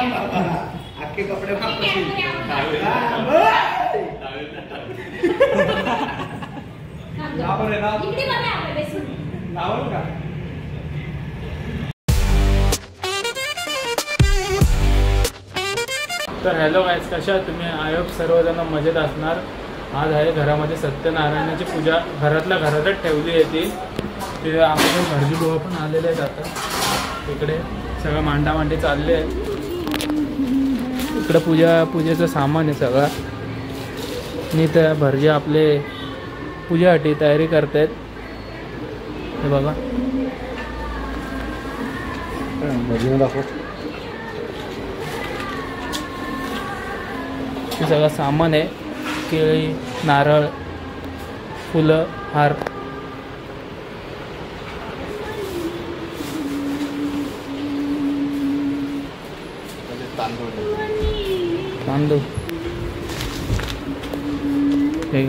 आखे कपडे तर हॅलो गाईज, कशा आहात तुम्ही? आयोग सर्वजण मजेत असणार. आज आहे घरामध्ये सत्यनारायणाची पूजा. घरातल्या घरातच ठेवली आहे ती. तिथे आमचे घरची बुवा पण आलेले आहेत. आता इकडे सगळं मांडामांडी चालले आहेत. इकडे पूजेचं सामान आहे सगळं. आणि त्या भरजे आपले पूजासाठी तयारी करतायत. हे बघा, हे सगळं सामान आहे. केळी, नारळ, फुलं, हार. तांदूळ हे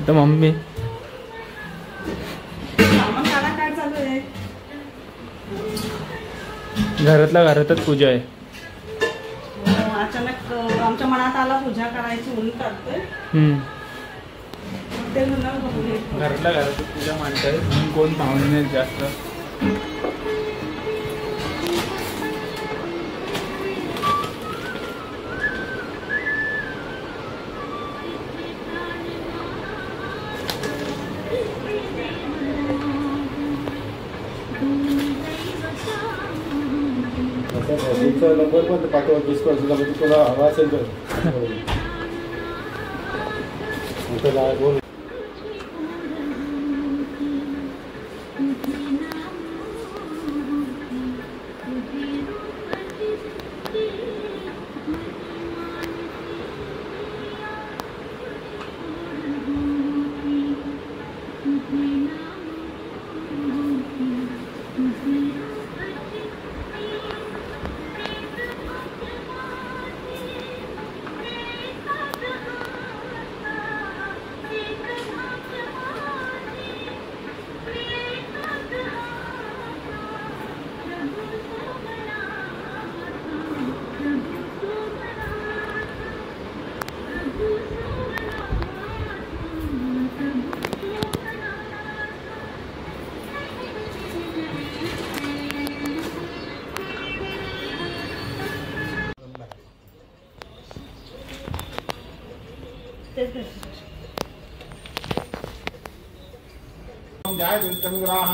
तर मम्मी घरातल्या घरातच पूजा आहे. अचानक आमच्या मनात आला पूजा करायची म्हणून करतोय. घरातल्या घरातच पूजा मांडताय म्हणून कोण पाहुणे नाही जास्त. नंबर पण पाठवा डिस्काउंट तुला हवा असेल तर. बोल.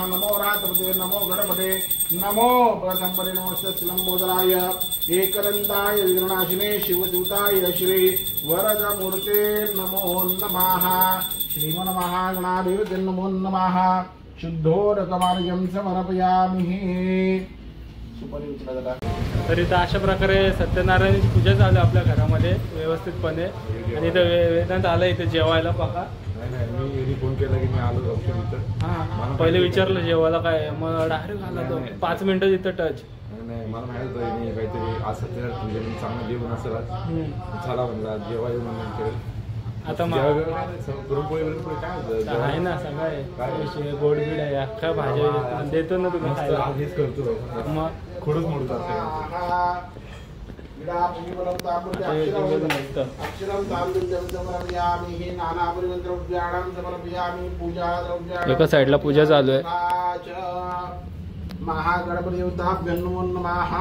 नमो रात्रपते नमो गणपते नमो प्रथमपदे नमस्ते लंबोदराय एकदंताय विघ्ननाशिने शिवदूताय श्री वरदमूर्ते नमो नमः. श्रीमन् महागणाधिपते नमो नमः. शुद्धोदकमार्गं समर्पयामि. सुपारी उचला जरा. तर इथं अशा प्रकारे सत्यनारायणाची पूजा चालू आपल्या घरामध्ये व्यवस्थितपणे. आणि इथं वेदांत आलं इथे जेवायला. बघा, मी फोन केला की मी आलो इथं. हां, पहिले विचारलं जेवायला काय, मग डायरेक्ट आला तो 5 मिनिटं तिथं टच. नाही, मला माहित होतं मी काहीतरी आज सत्यनारायण पूजा चांगलं जेवण असेल. झाला म्हणला जेव्हा येऊ म्हणून केलं. आता पुरणपोळी काय होतं आहे ना, सगळं आहे. गोड बीड आहे, अख्खा भाज्या देतो ना तुम्ही. हेच करतो मग खोडच मोडतात. एका साईडला पूजा चालू आहे. महागणपती नमो नमः.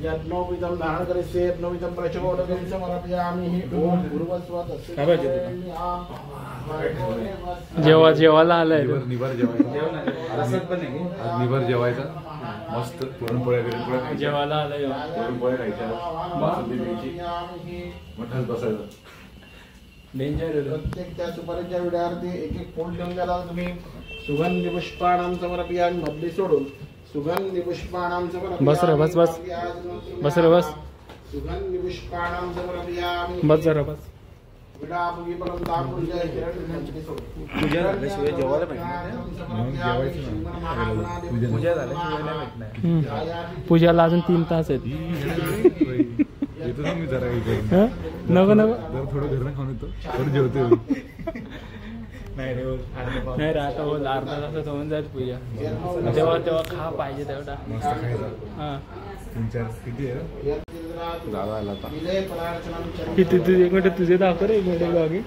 यज्ञोपितं धारण करिष्ये यज्ञोपितं प्रचोदकं समर्पयामि. ओम भूर्भुवः काय पाहिजे तुला? जेवायला आलाय. निभार जेवायचा. आज निभार जेवायचा. मस्त पुरणपोळ्या जेवायला आलाय. पुरणपोळ्या खायच्या. मठात बसायचं. डेंजर. प्रत्येक त्या सुपारीच्या विड्यावरती एक एक फूल ठेवून द्याला तुम्ही. सुगंधी पुष्पाणां समर्पयामि. मधली सोडून सुगंधी पुष्पाणां समर्पयामि. बस रे, बस बस बस रे, बस. सुगंधी पुष्पाणां समर्पयामि. बस जरा बस. पूजा झाल्याशिवाय जेवायला पूजा झाल्याशिवाय पूजाला अजून 3 तास आहेत. मी जरा नको नको थोडं घरनं खाऊन येतो, थोडं जेवतो. नाही रे आता बोल अर्धा तासात होऊन जाईल पूजा. जेव्हा तेव्हा खा पाहिजे तेवढा. हा किती तुझे एक मिनिट तुझे दाखव रे. एक मिनिट बाकी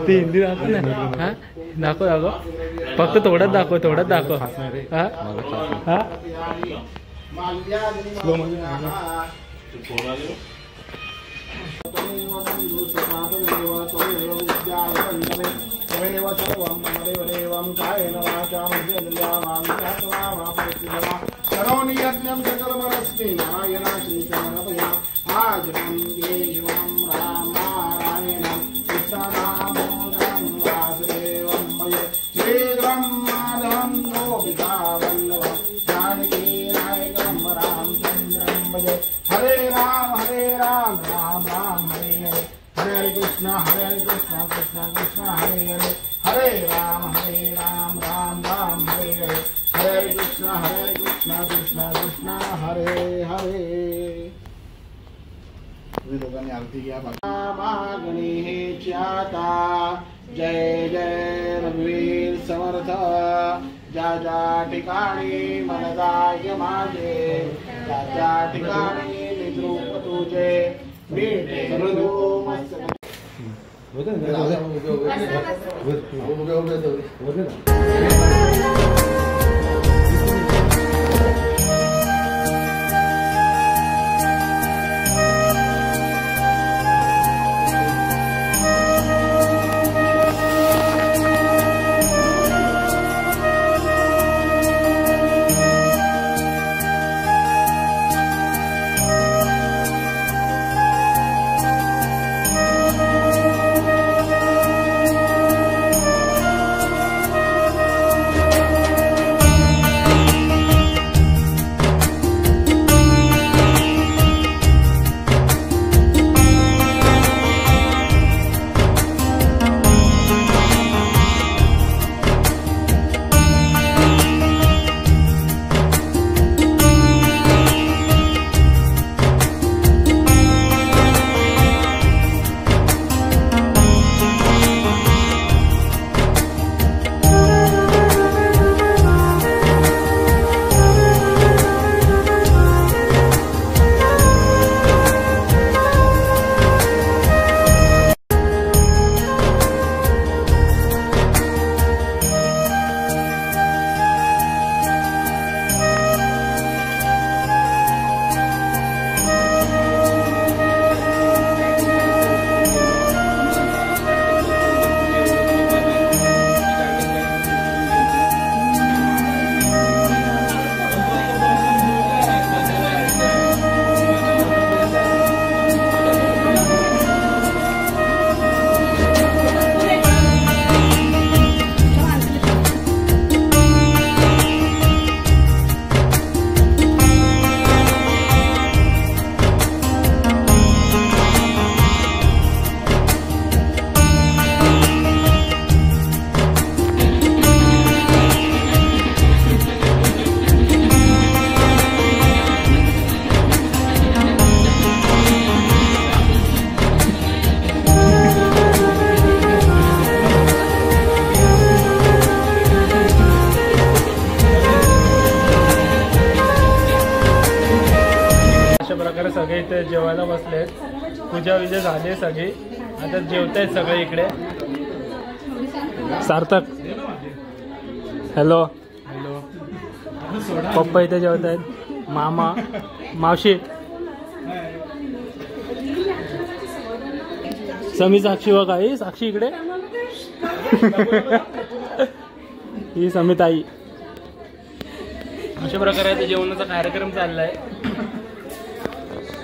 ते हिंदी दाखव ना. हा दाखव दाखव फक्त थोडंच दाखव थोडंच दाखव. हा हा हरे राम राम राम हरे हरे हरे कृष्णा कृष्णा कृष्णा हरे हरे हरे राम राम राम हरे हरे हरे कृष्णा कृष्णा कृष्णा हरे हरे. तुम्ही दोघांनी आरती घ्या. मागणी हे च्याता जय जय रघुवीर समर्थ. ज्या ज्या ठिकाणी मनदाय माझे त्या त्या ठिकाणी निद्रूप तुझे मीठे मृदू मस्त. सगळे इथे जेवायला बसलेत. पूजा विजय झाली सगळी. आता जेवतायत सगळे इकडे. सार्थक हॅलो हॅलो. पप्पा इथे जेवतायत. मामा मावशी समी साक्षी बघा. ही साक्षी इकडे. ही समिताई. अशा प्रकारे जेवणाचा कार्यक्रम चाललाय.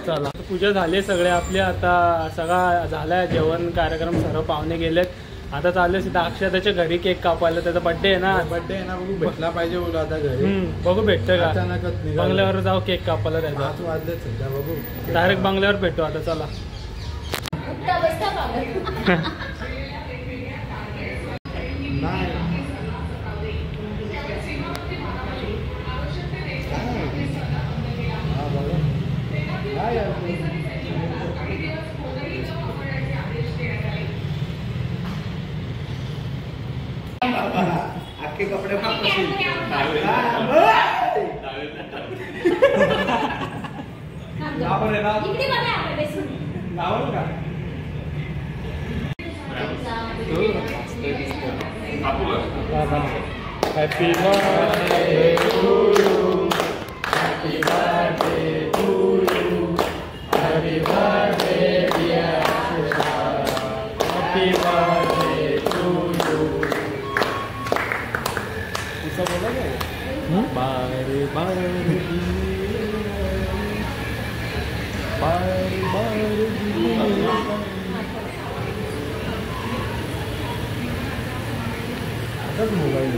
चला पूजा झाली सगळे आपले. आता सगळा झालाय जेवण कार्यक्रम. सर्व पाहुणे गेलेत. आता चालले सीधा अक्षताच्या घरी केक कापायला. त्याचा बर्थडे आहे ना. बर्थडे आहे ना. बघू भेटला पाहिजे बोलू आता घरी. बघू भेटतोय का. बंगल्यावर जाऊ केक कापायला. त्याचा 5 वाजले सध्या. बघू डायरेक्ट बंगल्यावर भेटू आता. चला अख्खे कपडे वापरशील. गावावर आहे ना? गावावर का? Happy birthday to you, happy birthday to you, happy birthday dear happy birthday to you. तुझं बोला काय? बारे बारे बारे बारे आताच मोबाईल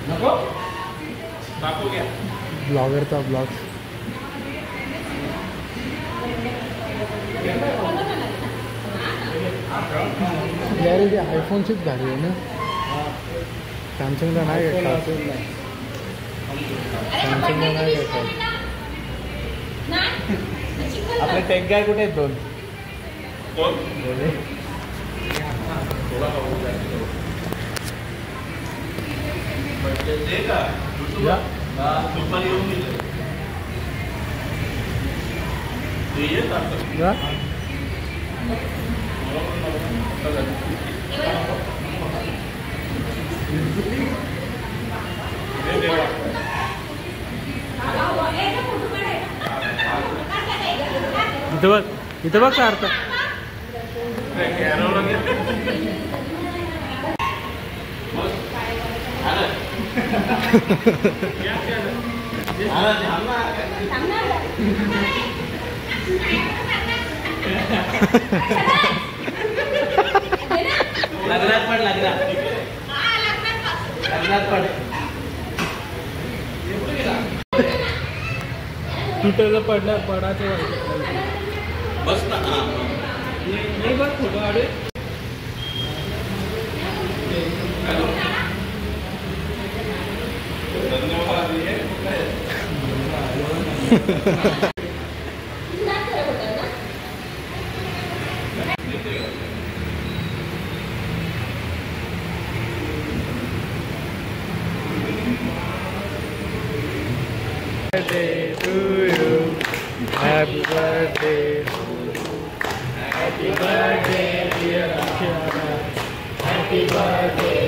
नको ब्लॉगरचा ब्लॉग यार ते आयफोनचीच भारी आहे ना. सॅमसंगला नाही घेतला. सॅमसंगला नाही घेतला. आपले टेक गाय कुठे आहेत दोन? इथं बघ का अर्थ लग्नात पड तुटलं पडायचं बस ना. नाही बघ फोटो काढू. birthday to you. Happy birthday. Happy birthday, dear Akshara. Happy birthday.